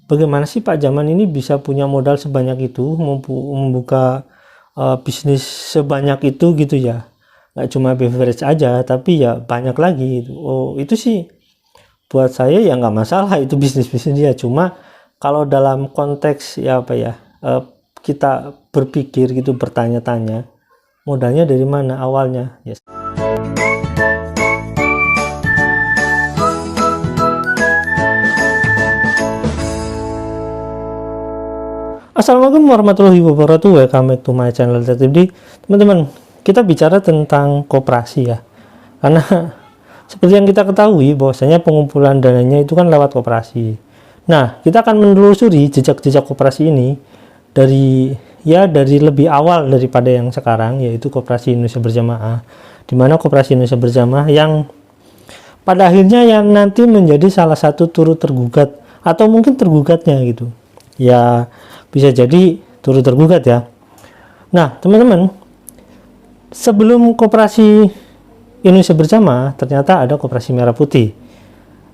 bagaimana sih Pak Jaman ini bisa punya modal sebanyak itu, membuka bisnis sebanyak itu gitu ya. Nggak cuma beverage aja, tapi ya banyak lagi gitu. Oh, itu sih buat saya ya nggak masalah, itu bisnis-bisnis dia. Cuma kalau dalam konteks ya apa ya, kita berpikir gitu, bertanya-tanya modalnya dari mana awalnya. Yes. Assalamualaikum warahmatullahi wabarakatuh. Welcome back to my channel. Jadi teman-teman, kita bicara tentang koperasi ya, karena seperti yang kita ketahui bahwasanya pengumpulan dananya itu kan lewat koperasi. Nah, kita akan menelusuri jejak-jejak koperasi ini dari lebih awal daripada yang sekarang, yaitu Koperasi Indonesia Berjamaah, di mana Koperasi Indonesia Berjamaah yang pada akhirnya yang nanti menjadi salah satu turut tergugat atau mungkin tergugatnya gitu ya, bisa jadi turut tergugat ya. Nah teman-teman, sebelum Koperasi Indonesia Berjamaah ternyata ada Koperasi Merah Putih.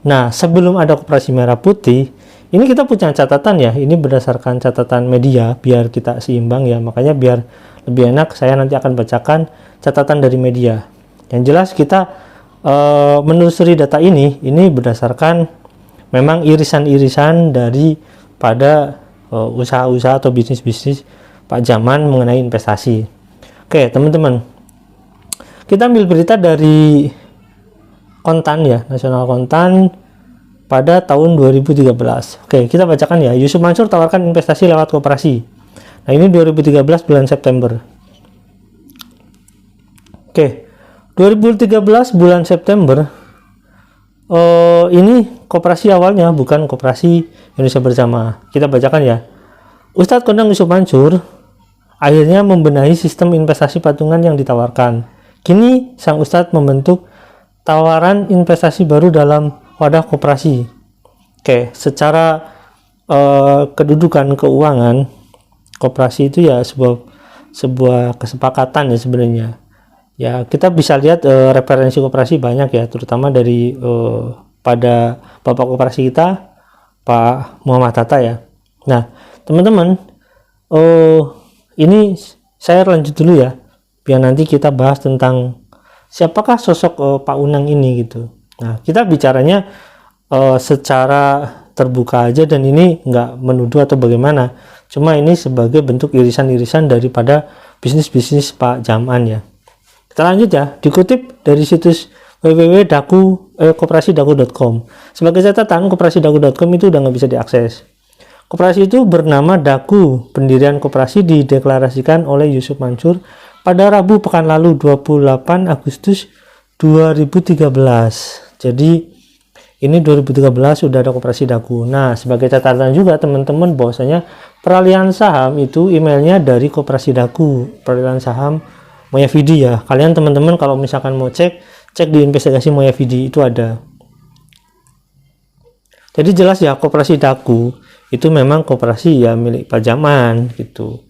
Nah sebelum ada Koperasi Merah Putih ini kita punya catatan ya, ini berdasarkan catatan media biar kita seimbang ya, makanya biar lebih enak saya nanti akan bacakan catatan dari media. Yang jelas kita menelusuri data ini berdasarkan memang irisan-irisan dari pada usaha-usaha atau bisnis-bisnis Pak Jaman mengenai investasi. Oke teman-teman, kita ambil berita dari Kontan ya, Nasional Kontan pada tahun 2013. Oke, kita bacakan ya. Yusuf Mansur tawarkan investasi lewat koperasi. Nah ini 2013 bulan September. Oke, 2013 bulan September. Ini koperasi awalnya bukan Koperasi Indonesia Berjamaah. Kita bacakan ya. Ustadz Kondang Yusuf Mansur akhirnya membenahi sistem investasi patungan yang ditawarkan. Kini sang Ustadz membentuk tawaran investasi baru dalam wadah koperasi. Oke, secara kedudukan keuangan, koperasi itu ya sebuah kesepakatan ya sebenarnya. Ya, kita bisa lihat referensi koperasi banyak ya, terutama dari pada Bapak Koperasi kita, Pak Muhammad Hatta ya. Nah, teman-teman, ini saya lanjut dulu ya, biar nanti kita bahas tentang siapakah sosok Pak Unang ini gitu. Nah, kita bicaranya secara terbuka aja, dan ini nggak menuduh atau bagaimana, cuma ini sebagai bentuk irisan-irisan daripada bisnis-bisnis Pak Jaman ya. Kita lanjut ya, dikutip dari situs www.koperasidaku.com. Sebagai catatan, koperasidaku.com itu udah nggak bisa diakses. Koperasi itu bernama Daku. Pendirian koperasi dideklarasikan oleh Yusuf Mansur pada Rabu pekan lalu 28 Agustus 2013. Jadi ini 2013 sudah ada Koperasi Daku. Nah, sebagai catatan juga teman-teman bahwasanya peralihan saham itu emailnya dari Koperasi Daku, peralihan saham Moyavidi ya. Kalian teman-teman kalau misalkan mau cek di investigasi Moyavidi itu ada. Jadi jelas ya, Koperasi Daku itu memang koperasi ya milik Pak Jaman gitu.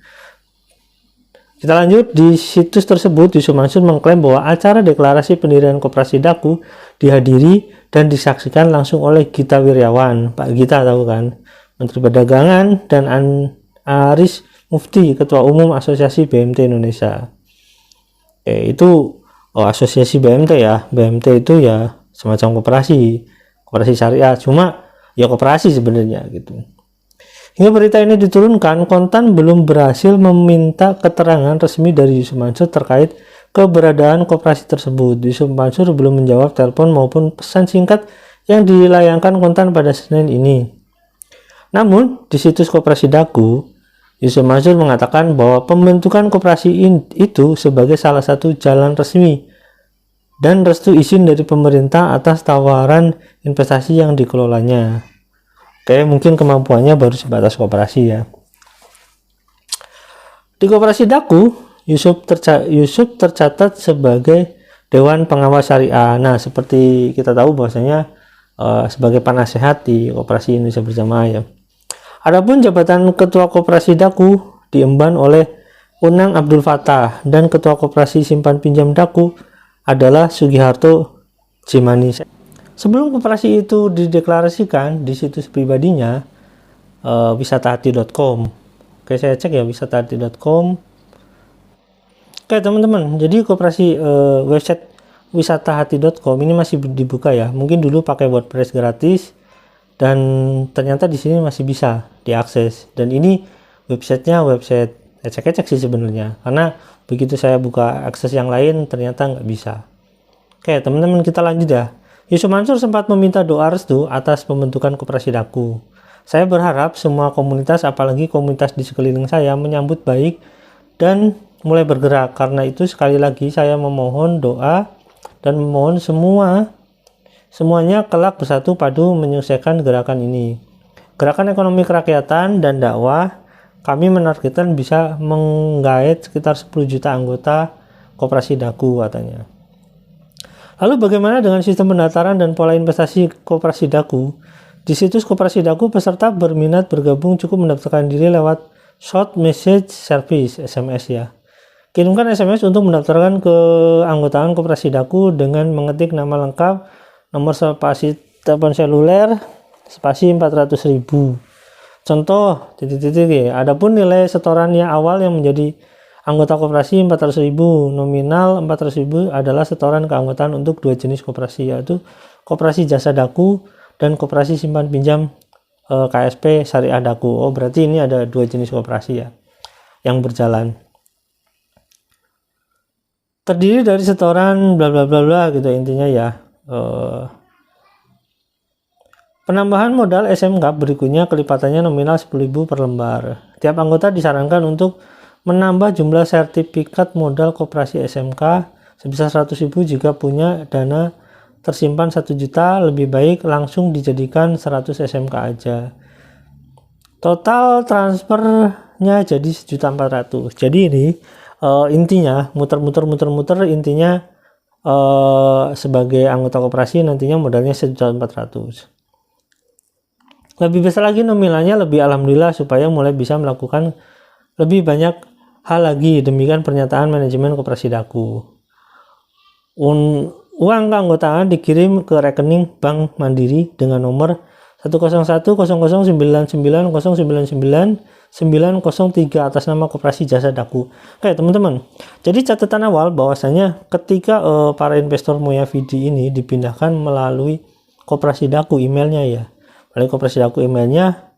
Kita lanjut, di situs tersebut Yusuf Mansur mengklaim bahwa acara deklarasi pendirian Koperasi Daku dihadiri dan disaksikan langsung oleh Gita Wirjawan. Pak Gita tahu kan, Menteri Perdagangan, dan Aris Mufti, Ketua Umum Asosiasi BMT Indonesia. Itu asosiasi BMT ya. BMT itu ya semacam koperasi syariah, cuma ya koperasi sebenarnya gitu. Hingga berita ini diturunkan, Kontan belum berhasil meminta keterangan resmi dari Yusuf Mansur terkait keberadaan koperasi tersebut. Yusuf Mansur belum menjawab telepon maupun pesan singkat yang dilayangkan Kontan pada Senin ini. Namun di situs Koperasi Daku, Yusuf Mansur mengatakan bahwa pembentukan koperasi itu sebagai salah satu jalan resmi dan restu izin dari pemerintah atas tawaran investasi yang dikelolanya. Oke, mungkin kemampuannya baru sebatas koperasi ya. Di Koperasi Daku, Yusuf tercatat sebagai Dewan Pengawas Syariah. Nah, seperti kita tahu bahwasanya sebagai penasehat di Koperasi Indonesia Berjamaah ya. Adapun jabatan Ketua Koperasi Daku diemban oleh Unang Abdul Fattah, dan Ketua Koperasi Simpan Pinjam Daku adalah Sugiharto Jimani. Sebelum koperasi itu dideklarasikan di situs pribadinya, wisatahati.com. Oke, saya cek ya wisatahati.com. Oke teman-teman, jadi koperasi website wisatahati.com ini masih dibuka ya. Mungkin dulu pakai WordPress gratis dan ternyata di sini masih bisa diakses. Dan ini websitenya website ecek-ecek sih sebenarnya, karena begitu saya buka akses yang lain ternyata nggak bisa. Oke teman-teman, kita lanjut ya. Yusuf Mansur sempat meminta doa restu atas pembentukan koperasi Daku. Saya berharap semua komunitas, apalagi komunitas di sekeliling saya, menyambut baik dan mulai bergerak. Karena itu sekali lagi saya memohon doa dan memohon semuanya kelak bersatu padu menyelesaikan gerakan ini. Gerakan ekonomi kerakyatan dan dakwah, kami menargetkan bisa menggait sekitar 10 juta anggota koperasi Daku katanya. Lalu bagaimana dengan sistem pendaftaran dan pola investasi koperasi Daku? Di situs koperasi Daku, peserta berminat bergabung cukup mendaftarkan diri lewat Short Message Service (SMS) ya. Kirimkan SMS untuk mendaftarkan keanggotaan koperasi Daku dengan mengetik nama lengkap, nomor spasi telepon seluler, spasi 400.000. Contoh titik-titik ya. Adapun nilai setorannya awal yang menjadi anggota koperasi 400.000, nominal 400.000 adalah setoran keanggotaan untuk dua jenis koperasi, yaitu koperasi jasa Daku dan koperasi simpan pinjam KSP Syariah Daku. Oh, berarti ini ada dua jenis koperasi ya yang berjalan. Terdiri dari setoran bla bla bla bla gitu intinya ya. Penambahan modal SMK berikutnya kelipatannya nominal 10.000 per lembar. Tiap anggota disarankan untuk menambah jumlah sertifikat modal koperasi SMK sebesar 100.000 jika punya dana tersimpan 1 juta, lebih baik langsung dijadikan 100 SMK aja. Total transfernya jadi 1.400.000. Jadi ini intinya muter intinya sebagai anggota koperasi nantinya modalnya 1.400.000. Lebih besar lagi nominalnya, lebih alhamdulillah, supaya mulai bisa melakukan lebih banyak hal lagi. Demikian pernyataan manajemen koperasi Daku. Uang keanggotaan dikirim ke rekening Bank Mandiri dengan nomor 1010099099903 atas nama koperasi jasa Daku. Oke teman-teman, jadi catatan awal bahwasanya ketika para investor Moyavidi ini dipindahkan melalui koperasi Daku emailnya ya, melalui koperasi Daku emailnya,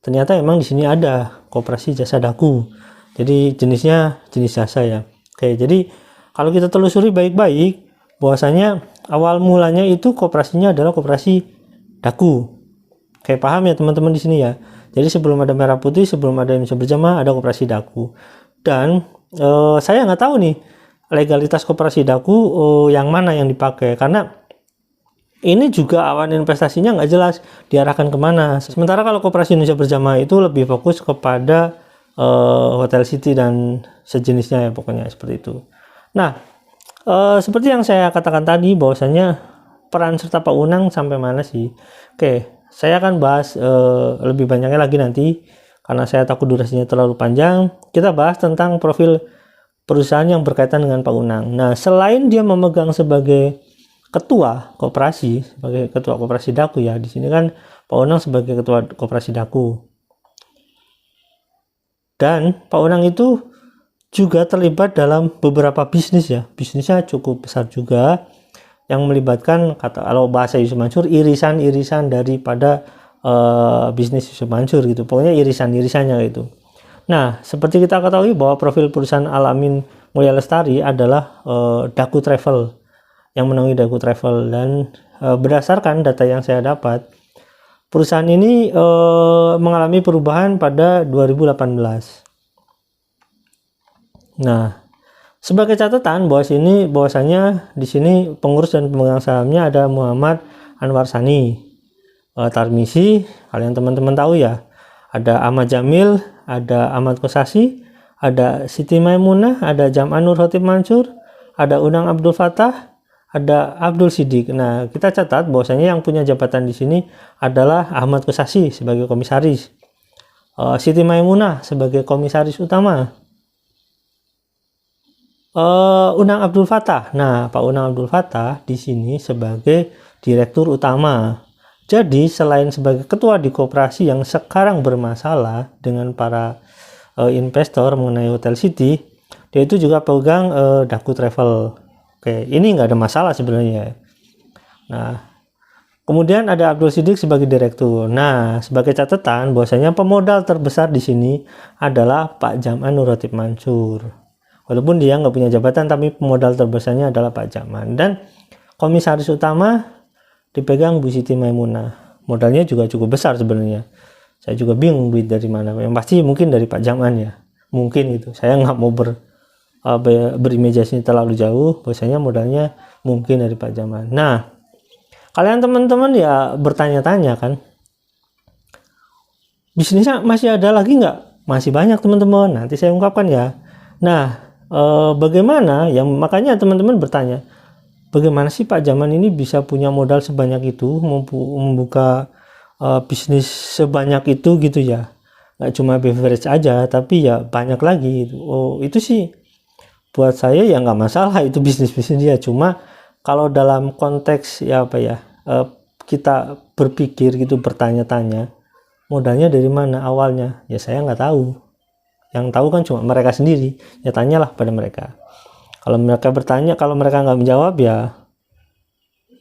ternyata emang di sini ada koperasi jasa Daku. Jadi jenisnya jenis jasa ya. Oke, jadi kalau kita telusuri baik-baik, bahwasanya awal mulanya itu koperasinya adalah koperasi Daku. Oke, paham ya teman-teman di sini ya. Jadi sebelum ada Merah Putih, sebelum ada Indonesia Berjamaah, ada koperasi Daku. Dan saya nggak tahu nih legalitas koperasi Daku yang mana yang dipakai, karena ini juga awan investasinya nggak jelas diarahkan kemana. Sementara kalau koperasi Indonesia Berjamaah itu lebih fokus kepada Hotel City dan sejenisnya ya, pokoknya seperti itu. Nah, seperti yang saya katakan tadi, bahwasanya peran serta Pak Unang sampai mana sih? Oke, saya akan bahas lebih banyaknya lagi nanti, karena saya takut durasinya terlalu panjang. Kita bahas tentang profil perusahaan yang berkaitan dengan Pak Unang. Nah, selain dia memegang sebagai ketua koperasi, sebagai ketua koperasi Daku ya, di sini kan Pak Unang sebagai ketua koperasi Daku. Dan Pak Unang itu juga terlibat dalam beberapa bisnis ya, bisnisnya cukup besar juga, yang melibatkan, kata kalau bahasa Yusuf Mansur, irisan-irisan daripada bisnis Yusuf Mansur gitu, pokoknya irisan-irisannya gitu. Nah, seperti kita ketahui bahwa profil perusahaan Al-Amin Mulia Lestari adalah Daku Travel, yang menaungi Daku Travel. Dan berdasarkan data yang saya dapat, perusahaan ini mengalami perubahan pada 2018. Nah, sebagai catatan bahwasanya di sini pengurus dan pemegang sahamnya ada Muhammad Anwar Sani, Tarmisi, kalian teman-teman tahu ya. Ada Ahmad Jamil, ada Ahmad Kosasi, ada Siti Maimunah, ada Jam'anur Khotib Mansur, ada Unang Abdul Fattah, ada Abdul Siddiq. Nah, kita catat bahwasanya yang punya jabatan di sini adalah Ahmad Kosasi sebagai komisaris, Siti Maimunah sebagai komisaris utama, Unang Abdul Fattah. Nah, Pak Unang Abdul Fattah di sini sebagai direktur utama. Jadi selain sebagai ketua di koperasi yang sekarang bermasalah dengan para investor mengenai Hotel City, dia itu juga pegang Daku Travel. Oke, ini nggak ada masalah sebenarnya. Nah, kemudian ada Abdul Siddiq sebagai direktur. Nah, sebagai catatan bahwasanya pemodal terbesar di sini adalah Pak Jam'an Nur Ratib Mansur. Walaupun dia nggak punya jabatan, tapi pemodal terbesarnya adalah Pak Jam'an. Dan komisaris utama dipegang Bu Siti Maimunah. Modalnya juga cukup besar sebenarnya. Saya juga bingung duit dari mana. Yang pasti mungkin dari Pak Jam'an ya. Mungkin gitu. Saya nggak mau berimajinasi terlalu jauh. Bahwasanya modalnya mungkin dari Pak Jam'an. Nah, kalian teman-teman ya bertanya-tanya kan, bisnisnya masih ada lagi nggak? Masih banyak teman-teman. Nanti saya ungkapkan ya. Nah, bagaimana? Yang makanya teman-teman bertanya, bagaimana sih Pak Jam'an ini bisa punya modal sebanyak itu, membuka bisnis sebanyak itu gitu ya? Nggak cuma beverage aja, tapi ya banyak lagi. Oh, itu sih buat saya ya nggak masalah, itu bisnis-bisnis dia. Cuma kalau dalam konteks ya apa ya, kita berpikir gitu, bertanya-tanya, modalnya dari mana awalnya? Ya saya nggak tahu. Yang tahu kan cuma mereka sendiri. Ya tanyalah pada mereka. Kalau mereka bertanya, kalau mereka nggak menjawab ya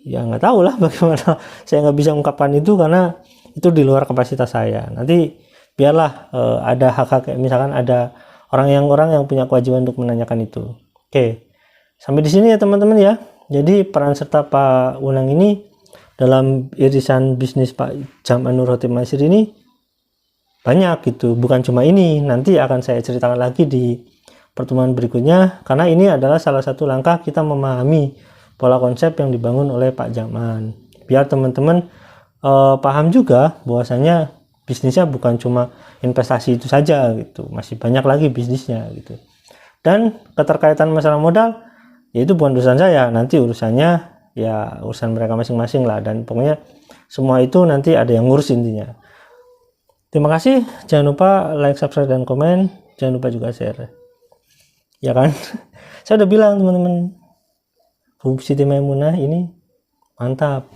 nggak tahu lah bagaimana. Saya nggak bisa ungkapkan itu karena itu di luar kapasitas saya. Nanti biarlah ada hak-hak, misalkan ada orang yang punya kewajiban untuk menanyakan itu. Oke, sampai di sini ya teman-teman ya. Jadi peran serta Pak Unang ini dalam irisan bisnis Pak Jam'an Nur Ratib Mansur ini banyak gitu, bukan cuma ini. Nanti akan saya ceritakan lagi di pertemuan berikutnya, karena ini adalah salah satu langkah kita memahami pola konsep yang dibangun oleh Pak Jam'an, biar teman-teman paham juga bahwasanya bisnisnya bukan cuma investasi itu saja gitu, masih banyak lagi bisnisnya gitu. Dan keterkaitan masalah modal yaitu bukan urusan saya, nanti urusannya ya urusan mereka masing-masing lah, dan pokoknya semua itu nanti ada yang ngurus intinya. Terima kasih, jangan lupa like, subscribe, dan komen, jangan lupa juga share. Ya kan, saya udah bilang teman-teman, Bu Siti Maimunah ini mantap.